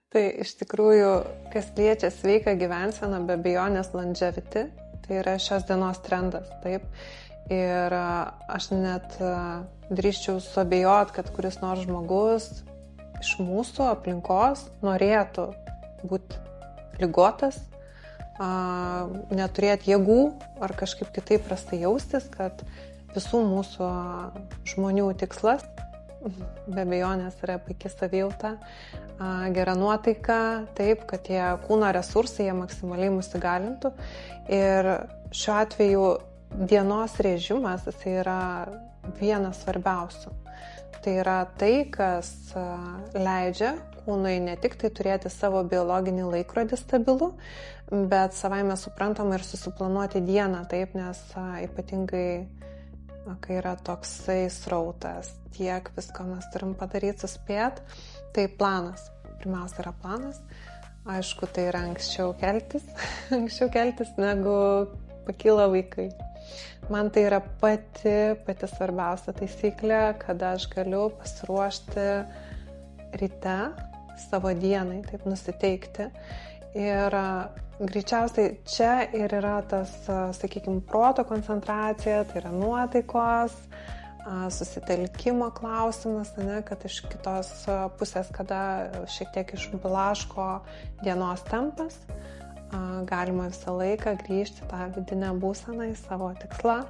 Tai iš tikrųjų, kas liečia sveiką gyvenseną, be abejonės longevity, tai yra šios dienos trendas, taip. Ir aš net drįsčiau suabejot, kad kuris nors žmogus iš mūsų aplinkos norėtų būti ligotas, neturėti jėgų ar kažkaip kitaip prastai jaustis, kad visų mūsų žmonių tikslas, be abejonės, yra puikia savijauta, gera nuotaika, taip, kad tie kūno resursai jie maksimaliai mus įgalintų. Ir šiuo atveju dienos režimas jis yra vienas svarbiausių. Tai yra tai, kas leidžia kūnui ne tik tai turėti savo biologinį laikrodį stabilų, bet savaime suprantama ir susiplanuoti dieną, taip, nes ypatingai kai yra toksai srautas, tiek visko mes turim padaryti, suspėti, tai planas. Pirmiausia yra planas. Aišku, tai yra anksčiau keltis, negu pakyla vaikai. Man tai yra pati svarbiausia taisyklė, kada aš galiu pasiruošti ryte savo dienai, taip nusiteikti. Ir greičiausiai čia ir yra tas, sakykime, proto koncentracija, tai yra nuotaikos, susitelkimo klausimas, ne, kad iš kitos pusės, kada šiek tiek išblaško dienos tempas, galima visą laiką grįžti tą vidinę būseną į savo tikslą,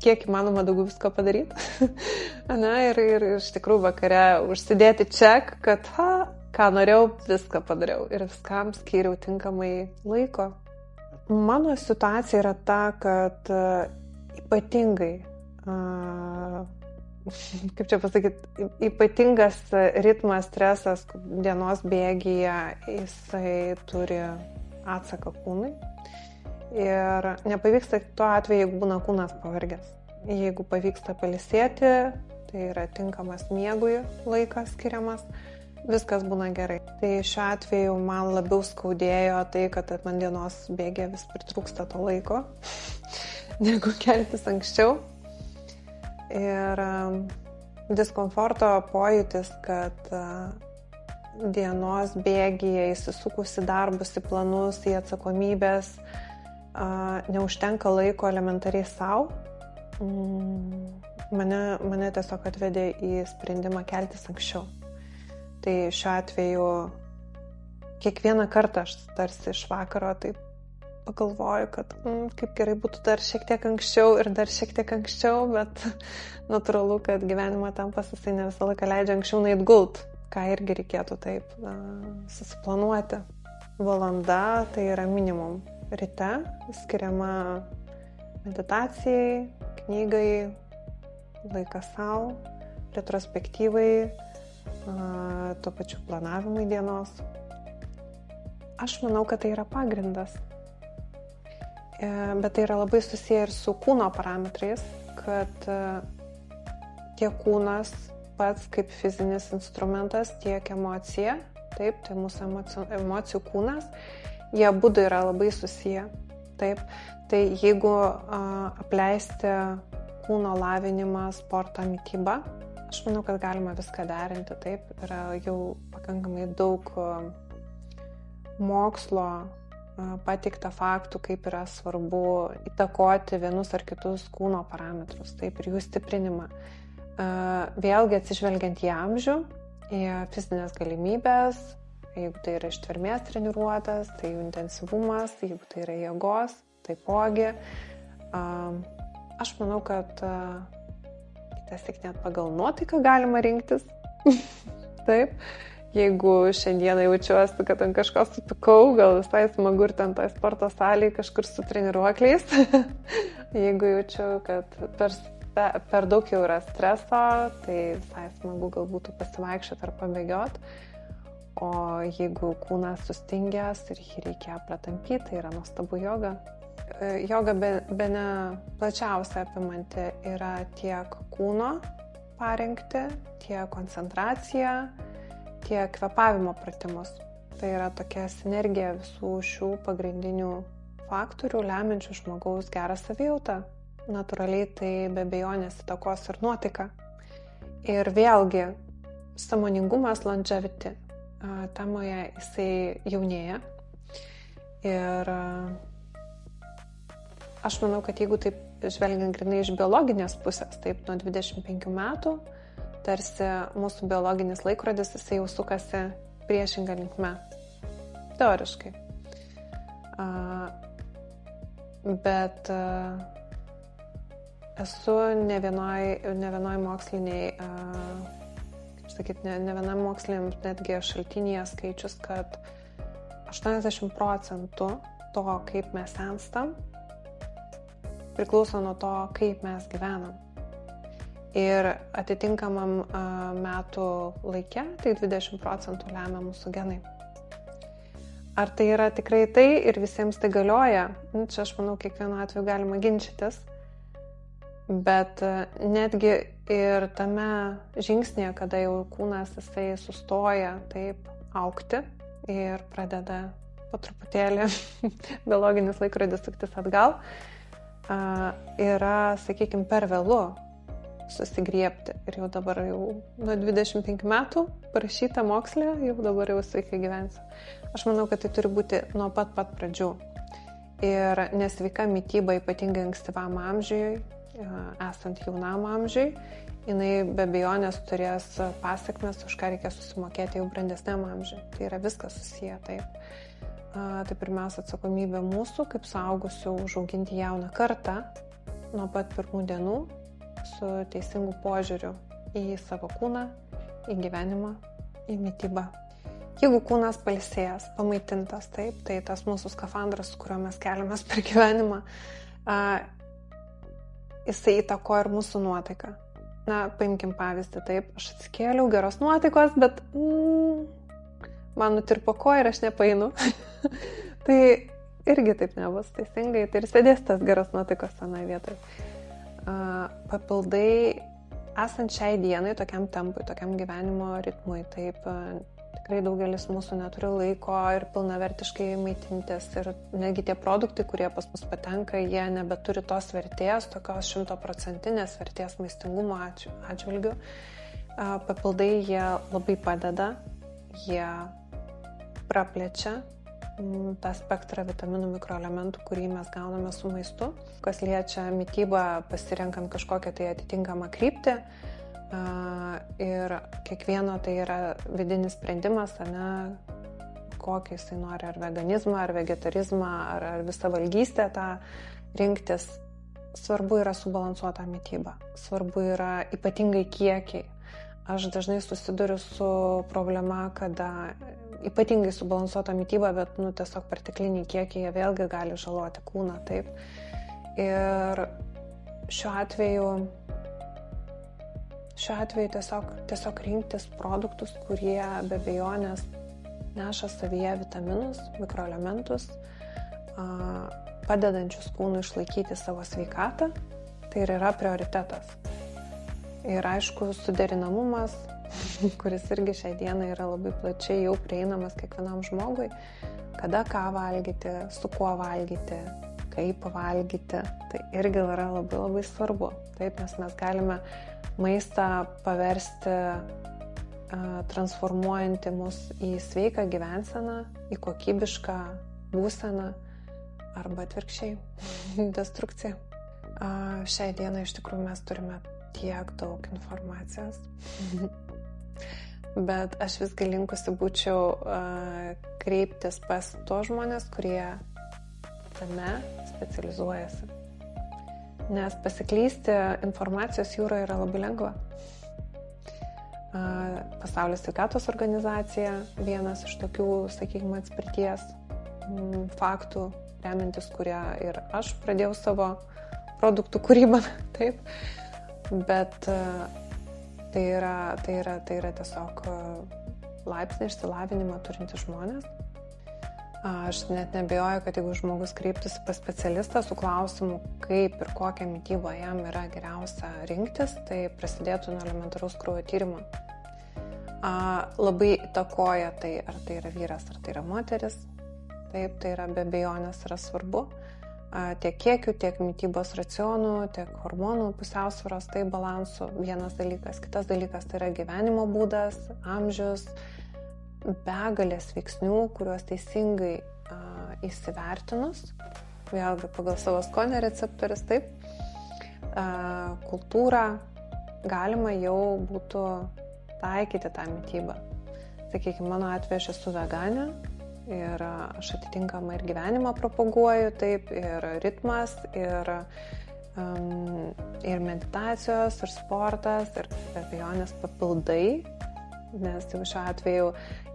kiek įmanoma daugiau visko padaryti. Na, ir iš tikrųjų vakare užsidėti ček, kad ką norėjau, viską padariau ir viskam skyriau tinkamai laiko. Mano situacija yra ta, kad ypatingai, kaip čia pasakyti, ypatingas ritmas, stresas dienos bėgyje, jisai turi atsaką kūnui. Ir nepavyksta tuo atveju, jeigu būna kūnas pavargęs. Jeigu pavyksta pailsėti, tai yra tinkamas miegui laikas skiriamas, viskas būna gerai. Tai šiuo atveju man labiau skaudėjo tai, kad man dienos bėgė vis pritrūksta to laiko, negu keltis anksčiau. Ir diskomforto pojūtis, kad dienos bėgyje įsisukus į darbus, į planus, į atsakomybės, neužtenka laiko elementariai savo, mane tiesiog atvedė į sprendimą keltis anksčiau. Tai šiuo atveju kiekvieną kartą aš tarsi iš vakaro taip pagalvoju, kad kaip gerai būtų dar šiek tiek anksčiau ir dar šiek tiek anksčiau, bet natūralu, kad gyvenimo tempas jisai ne visą laiką leidžia anksčiau nueit gult, ką irgi reikėtų taip susiplanuoti. Valanda tai yra minimum ryte, skiriama meditacijai, knygai, laikas savo, retrospektyvai, tuo pačiu planavimui dienos. Aš manau, kad tai yra pagrindas. Bet tai yra labai susiję ir su kūno parametrais, kad tiek kūnas pats kaip fizinis instrumentas, tiek emocija, taip, tai mūsų emocijų kūnas, jie abudu yra labai susiję. Taip, tai jeigu apleisti kūno lavinimą, sportą, mitybą, aš manau, kad galima viską derinti, taip, yra jau pakankamai daug mokslo pateikta faktų, kaip yra svarbu įtakoti vienus ar kitus kūno parametrus, taip, ir jų stiprinimą. Vėlgi atsižvelgiant į amžių, į fizinės galimybės, jeigu tai yra ištvermės treniruotas, tai jų intensyvumas, jeigu tai yra jėgos, taipogi. Aš manau, kad tiesiog net pagal nuotaiką galima rinktis. Taip. Jeigu šiandieną jaučiuosi, kad ant kažko supikau, gal visai smagu ir ten toj sporto salėje kažkur su treniruokliais. Jeigu jaučiu, kad per daug jau yra streso, tai visai smagu gal būtų pasivaikščioti ar pabėgioti. O jeigu kūnas sustingęs ir jį reikia pratampyti, tai yra nuostabu joga. Joga bene plačiausia apimanti yra tiek kūno parengti, tiek koncentracija, tiek kvėpavimo pratimus. Tai yra tokia sinergija visų šių pagrindinių faktorių, lemiančių žmogaus gerą savijautą. Natūraliai tai be abejonės įtakos ir nuotaiką. Ir vėlgi, sąmoningumas longevity. temoje jisai jaunėja. Ir aš manau, kad jeigu taip žvelgiant grinai iš biologinės pusės, taip nuo 25 metų, tarsi mūsų biologinis laikrodis, jisai jau sukasi priešingą linkme. Teoriškai. Bet esu ne vienoj moksliniai, kaip sakyti, ne vienam moksliniam netgi šaltinyje skaičius, kad 80% to, kaip mes senstam, priklauso nuo to, kaip mes gyvenam. Ir atitinkamam metų laike, tai 20% lemia mūsų genai. Ar tai yra tikrai tai ir visiems tai galioja? Čia aš manau, kiekvienu atveju galima ginčytis. Bet netgi ir tame žingsnėje, kada jau kūnas jisai sustoja taip augti ir pradeda po truputėlį biologinis laikrodis suktis atgal, yra, sakykime, per vėlu susigriebti. Ir jau dabar nuo 25 metų parašyta mokslė, jau dabar jau sveikai gyvensiu. Aš manau, kad tai turi būti nuo pat pradžių. Ir nesveika mityba, ypatingai ankstyvam amžiui, esant jaunam amžiui, jinai be abejonės turės pasekmes, už ką reikia susimokėti jau brandesniam amžiui. Tai yra viskas susiję taip. Tai pirmiausia atsakomybė mūsų, kaip suaugusių, užauginti jauną kartą nuo pat pirmų dienų su teisingu požiūriu į savo kūną, į gyvenimą, į mitybą. Jeigu kūnas pailsėjęs, pamaitintas, taip, tai tas mūsų skafandras, su kuriuo mes keliamės per gyvenimą, jisai įtakoja ir mūsų nuotaiką. Na, paimkim pavyzdį, taip, aš atsikėliau, geros nuotaikos, bet man nutirpo koja ir aš nepaeinu. Tai irgi taip nebus teisingai, tai ir sėdės tas geros nuotaikos tenai vietoj. Papildai, esant šiai dienai, tokiam tempui, tokiam gyvenimo ritmui, taip, tikrai daugelis mūsų neturi laiko ir pilnavertiškai maitintis. Ir netgi tie produktai, kurie pas mus patenka, jie nebeturi tos vertės, tokios 100% vertės maistingumo atžvilgių. Papildai jie labai padeda, jie praplečia tą spektrą vitaminų, mikroelementų, kurį mes gauname su maistu. Kas liečia mitybą, pasirenkant kažkokią tai atitinkamą kryptį, ir kiekvieno tai yra vidinis sprendimas, kokį jisai nori, ar veganizmą, ar vegetarizmą, ar visą valgystę tą rinktis. Svarbu yra subalansuota mityba, svarbu yra ypatingai kiekiai. Aš dažnai susiduriu su problema, kada ypatingai subalansuota mityba, bet tiesiog pertekliniai kiekiai jie vėlgi gali žaloti kūną, taip. Ir šiuo atveju tiesiog rinktis produktus, kurie be abejonės neša savyje vitaminus, mikroelementus, padedančius kūnui išlaikyti savo sveikatą, tai ir yra prioritetas. Ir aišku, suderinamumas, kuris irgi šiai dienai yra labai plačiai jau prieinamas kiekvienam žmogui, kada ką valgyti, su kuo valgyti, kaip valgyti, tai irgi yra labai labai svarbu. Taip, nes mes galime maistą paversti transformuojantį mus į sveiką gyvenseną, į kokybišką būseną arba atvirkščiai, destrukciją. Šiai dienai iš tikrųjų mes turime tiek daug informacijos, bet aš visgi linkusi būčiau kreiptis pas tuos žmonės, kurie tame specializuojasi. Nes pasiklysti informacijos jūroje yra labai lengva. Pasaulio sveikatos organizacija, vienas iš tokių, sakykime, atspirties faktų, remiantis, kurie ir aš pradėjau savo produktų kūrybą, taip. Bet tai yra tiesiog laipsnį išsilavinimą turintys žmonės. Aš net neabejoju, kad jeigu žmogus kreiptųsi pas specialistą su klausimu, kaip ir kokią mitybą jam yra geriausia rinktis, tai prasidėtų nuo elementaraus kraujo tyrimo. Labai įtakoja tai, ar tai yra vyras, ar tai yra moteris. Taip, tai yra be abejonės yra svarbu. Tiek kiekių, tiek mitybos racionų, tiek hormonų pusiausvyros, tai balansų vienas dalykas. Kitas dalykas tai yra gyvenimo būdas, amžius, begalės veiksnių, kuriuos teisingai įsivertinus, vėlgi pagal savo skonio receptorius, taip, kultūrą galima jau būtų taikyti tą mitybą. Sakykime, mano atveju aš esu veganė ir aš atitinkamai ir gyvenimą propaguoju, taip, ir ritmas, ir meditacijos, ir sportas, ir be abejonės papildai, nes jau šiuo atveju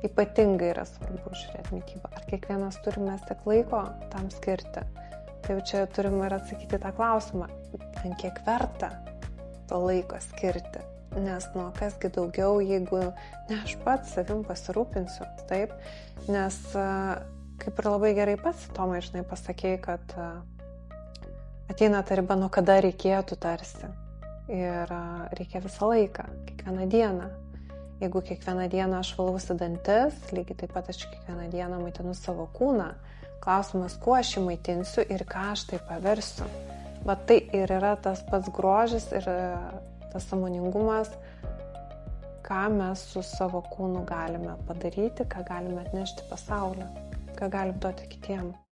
ypatingai yra svarbu žiūrėti mitybą. Ar kiekvienas turime tiek laiko tam skirti? Tai jau čia turime ir atsakyti tą klausimą, ant kiek verta to laiko skirti. Nes kasgi daugiau, jeigu ne aš pats savim pasirūpinsiu, taip? Nes kaip ir labai gerai pats, Tomai, žinai, pasakėjai, kad ateina ta riba, nuo kada reikėtų tarsi. Ir reikia visą laiką, kiekvieną dieną. Jeigu kiekvieną dieną aš valausi dantis, lygiai taip pat aš kiekvieną dieną maitinu savo kūną, klausimas, kuo aš jį maitinsiu ir ką aš tai paversiu. Va tai ir yra tas pats grožis ir tas sąmoningumas, ką mes su savo kūnu galime padaryti, ką galime atnešti pasaulio, ką galim duoti kitiem.